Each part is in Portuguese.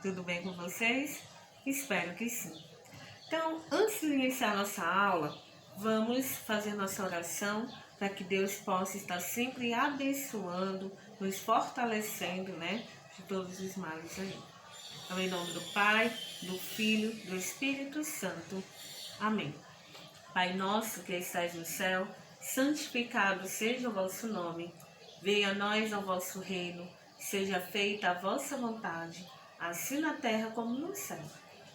Tudo bem com vocês? Espero que sim. Então, antes de iniciar nossa aula, vamos fazer nossa oração para que Deus possa estar sempre abençoando, nos fortalecendo, de todos os males aí. Então, em nome do Pai, do Filho, do Espírito Santo. Amém. Pai nosso que estais no céu, santificado seja o vosso nome. Venha a nós o vosso reino, seja feita a vossa vontade, assim na terra como no céu.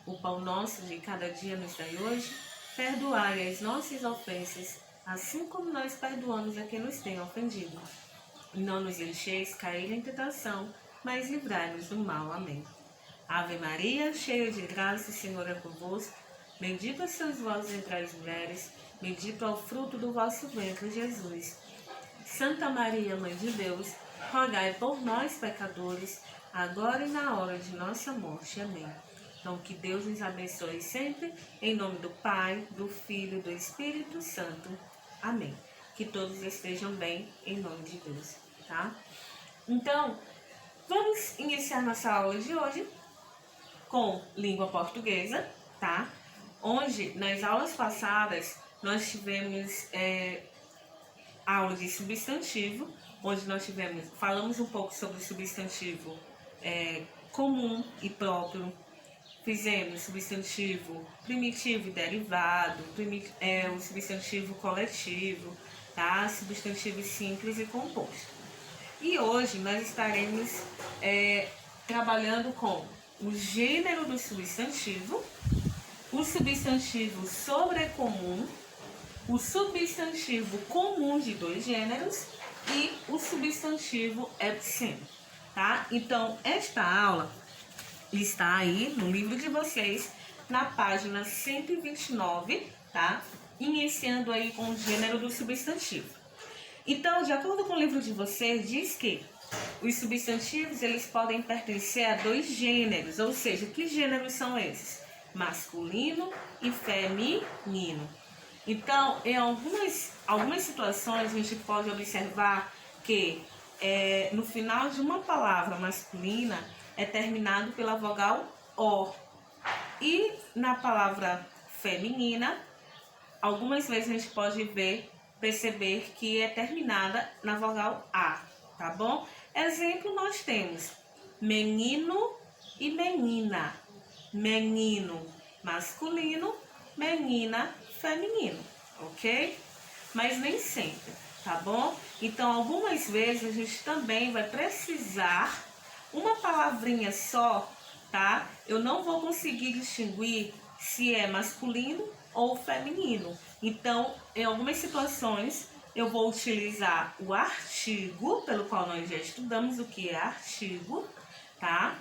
O pão nosso de cada dia nos dai hoje, perdoai as nossas ofensas, assim como nós perdoamos a quem nos tem ofendido. E não nos deixeis cair em tentação, mas livrai-nos do mal. Amém. Ave Maria, cheia de graça, o Senhor é convosco. Bendita sois vós entre as mulheres, bendito é o fruto do vosso ventre, Jesus. Santa Maria, Mãe de Deus, rogai por nós, pecadores, agora e na hora de nossa morte. Amém. Então, que Deus nos abençoe sempre, em nome do Pai, do Filho e do Espírito Santo. Amém. Que todos estejam bem, em nome de Deus, tá? Então, vamos iniciar nossa aula de hoje com língua portuguesa, tá? Onde, nas aulas passadas, nós tivemos aula de substantivo, onde falamos um pouco sobre o substantivo comum e próprio. Fizemos substantivo primitivo e derivado, o substantivo coletivo, tá? Substantivo simples e composto. E hoje nós estaremos trabalhando com o gênero do substantivo, o substantivo sobrecomum, o substantivo comum de dois gêneros e o substantivo epiceno, tá? Então, esta aula está aí no livro de vocês, na página 129, tá? Iniciando aí com o gênero do substantivo. Então, de acordo com o livro de vocês, diz que os substantivos, eles podem pertencer a dois gêneros, ou seja, que gêneros são esses? Masculino e feminino. Então, em algumas situações, a gente pode observar que no final de uma palavra masculina é terminado pela vogal O. E na palavra feminina, algumas vezes a gente pode perceber que é terminada na vogal A, tá bom? Exemplo, nós temos menino e menina. Menino masculino, menina feminino, ok? Mas nem sempre, tá bom? Então, algumas vezes a gente também vai precisar uma palavrinha só, tá? Eu não vou conseguir distinguir se é masculino ou feminino. Então, em algumas situações, eu vou utilizar o artigo, pelo qual nós já estudamos o que é artigo, tá?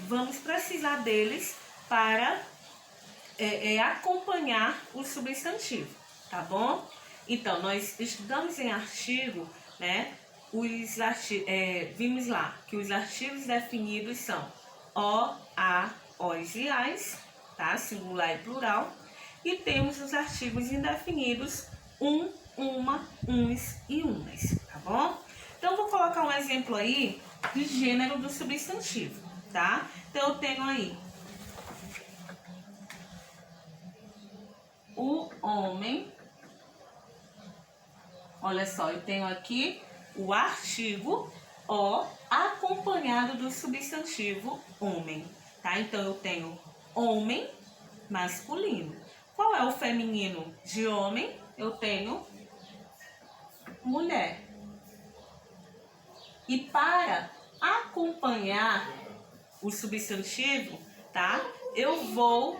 Vamos precisar deles para acompanhar o substantivo, tá bom? Então, nós estudamos em artigo, vimos lá que os artigos definidos são o, a, os e as, tá? Singular e plural. E temos os artigos indefinidos um, uma, uns e umas, tá bom? Então, vou colocar um exemplo aí de gênero do substantivo, tá? Então, eu tenho aí o homem. Olha só, eu tenho aqui o artigo o acompanhado do substantivo homem, tá? Então, eu tenho homem masculino. Qual é o feminino de homem? Eu tenho mulher. E para acompanhar o substantivo, tá? Eu vou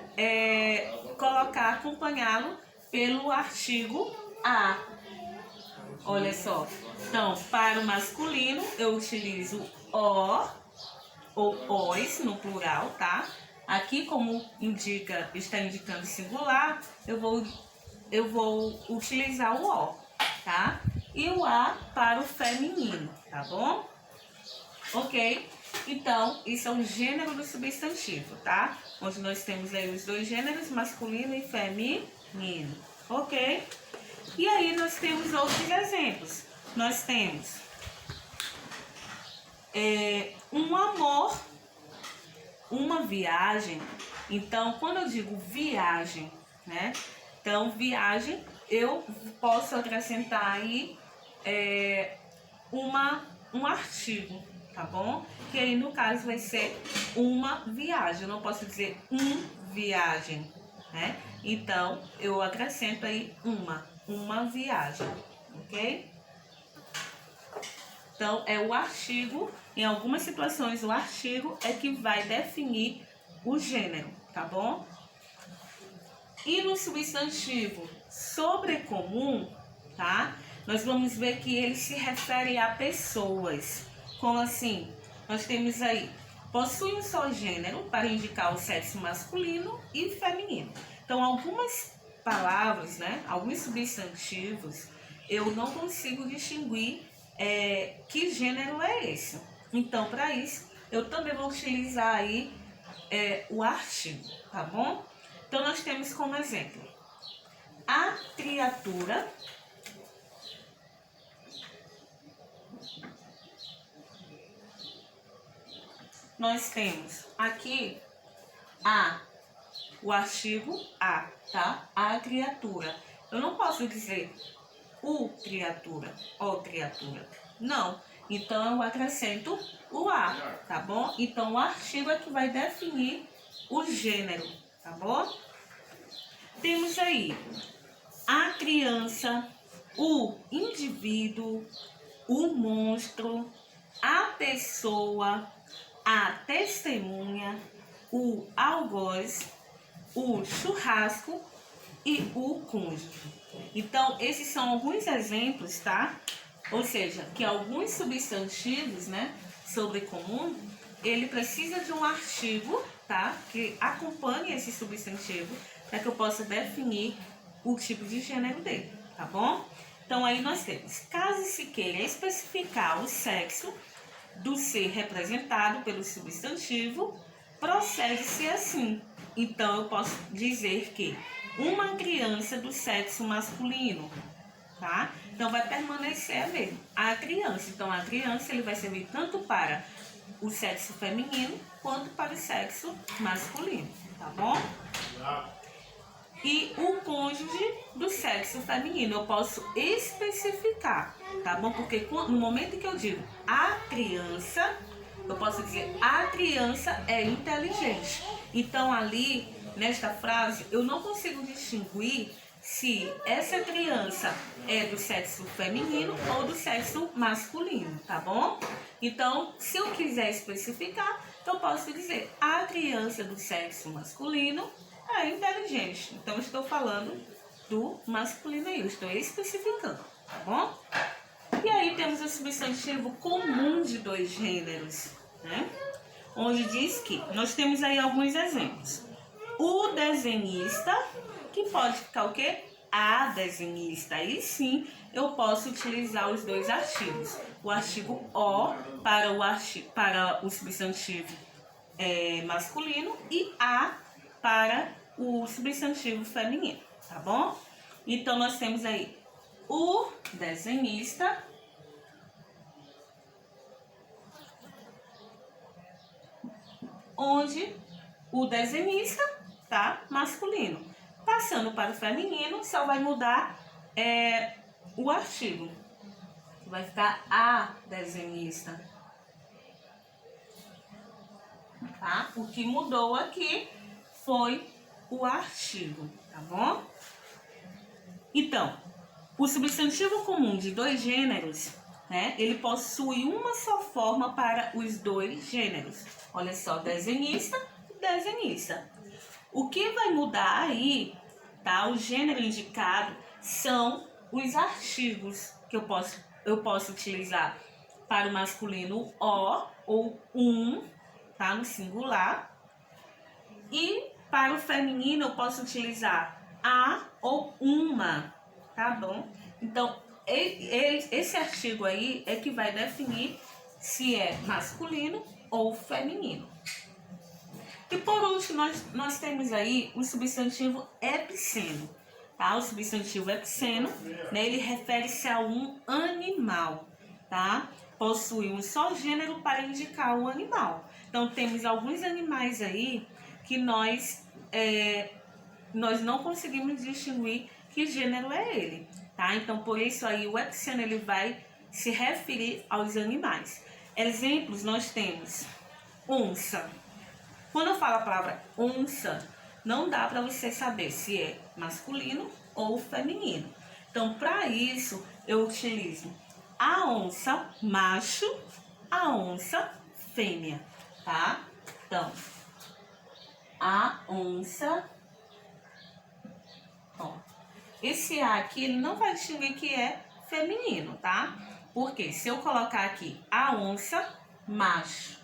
acompanhá-lo pelo artigo a. Olha só. Então, para o masculino, eu utilizo o ou os no plural, tá? Aqui, como está indicando singular, eu vou utilizar o o, tá? E o a para o feminino, tá bom? Ok? Então, isso é o gênero do substantivo, tá? Onde nós temos aí os dois gêneros, masculino e feminino, ok? E aí nós temos outros exemplos. Nós temos um amor uma viagem. Então, quando eu digo viagem, né? Então, viagem, eu posso acrescentar aí um artigo, tá bom? Que aí, no caso, vai ser uma viagem. Eu não posso dizer viagem, né? Então, eu acrescento aí uma viagem, ok? Então, é o artigo, em algumas situações, o artigo é que vai definir o gênero, tá bom? E no substantivo sobrecomum, tá? Nós vamos ver que ele se refere a pessoas. Como assim? Nós temos aí, possui um só gênero para indicar o sexo masculino e feminino. Então, algumas palavras, né? Alguns substantivos, eu não consigo distinguir que gênero é esse. Então, para isso, eu também vou utilizar aí o artigo, tá bom? Então, nós temos como exemplo a criatura, nós temos aqui o artigo a, tá? A criatura. Eu não posso dizer o criatura, ó criatura. Não. Então, eu acrescento o a, tá bom? Então, o artigo é que vai definir o gênero, tá bom? Temos aí a criança, o indivíduo, o monstro, a pessoa, a testemunha, o algoz, o churrasco e o cônjuge. Então, esses são alguns exemplos, tá? Ou seja, que alguns substantivos, né, sobrecomum, ele precisa de um artigo, tá? Que acompanhe esse substantivo para que eu possa definir o tipo de gênero dele, tá bom? Então, aí nós temos, caso se queira especificar o sexo do ser representado pelo substantivo, procede-se assim. Então, eu posso dizer que uma criança do sexo masculino, tá? Então, vai permanecer a mesma. A criança. Então, a criança ele vai servir tanto para o sexo feminino quanto para o sexo masculino, tá bom? E o cônjuge do sexo feminino, eu posso especificar, tá bom? Porque no momento que eu digo a criança, eu posso dizer a criança é inteligente. Então, ali, nesta frase, eu não consigo distinguir se essa criança é do sexo feminino ou do sexo masculino, tá bom? Então, se eu quiser especificar, eu posso dizer a criança do sexo masculino é inteligente. Então, eu estou falando do masculino aí, eu estou especificando, tá bom? E aí temos o substantivo comum de dois gêneros, né? Onde diz que nós temos aí alguns exemplos. O desenhista, que pode ficar o quê? A desenhista. Aí sim eu posso utilizar os dois artigos. O artigo O para o substantivo masculino e A para o substantivo feminino, tá bom? Então, nós temos aí o desenhista, onde o desenhista tá masculino. Passando para o feminino, só vai mudar o artigo. Vai ficar a desenhista. Tá? O que mudou aqui foi o artigo, tá bom? Então, o substantivo comum de dois gêneros, né, ele possui uma só forma para os dois gêneros. Olha só, desenhista e desenhista. O que vai mudar aí, tá? O gênero indicado são os artigos que eu posso utilizar para o masculino o ou tá? No singular. E para o feminino eu posso utilizar a ou uma, tá bom? Então, esse artigo aí é que vai definir se é masculino ou feminino. E por último, nós temos aí o substantivo epiceno, tá? O substantivo epiceno, né, ele refere-se a um animal, tá? Possui um só gênero para indicar o animal. Então, temos alguns animais aí que nós não conseguimos distinguir que gênero é ele, tá? Então, por isso aí o epiceno ele vai se referir aos animais. Exemplos nós temos onça. Quando eu falo a palavra onça, não dá para você saber se é masculino ou feminino. Então, para isso, eu utilizo a onça macho, a onça fêmea, tá? Então, a onça. Ó, esse A aqui, ele não vai distinguir que é feminino, tá? Porque se eu colocar aqui a onça macho,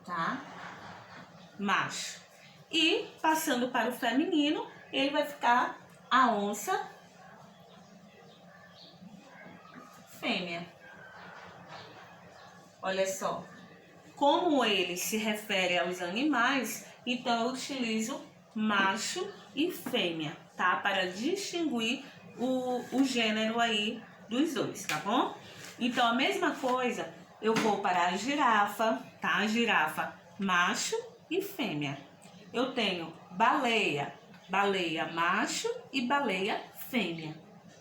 tá? Macho. E passando para o feminino, ele vai ficar a onça fêmea. Olha só. Como ele se refere aos animais, então eu utilizo macho e fêmea, tá? Para distinguir o gênero aí dos dois, tá bom? Então, a mesma coisa, eu vou para a girafa, tá? A girafa macho e fêmea. Eu tenho baleia, baleia macho e baleia fêmea,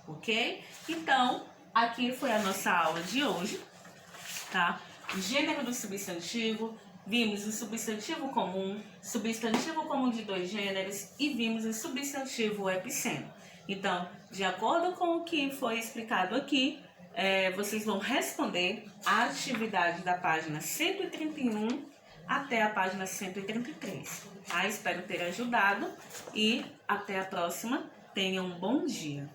ok? Então, aqui foi a nossa aula de hoje, tá? Gênero do substantivo, vimos o substantivo comum de dois gêneros e vimos o substantivo epiceno. Então, de acordo com o que foi explicado aqui, vocês vão responder a atividade da página 131 até a página 133. Tá? Espero ter ajudado e até a próxima. Tenham um bom dia.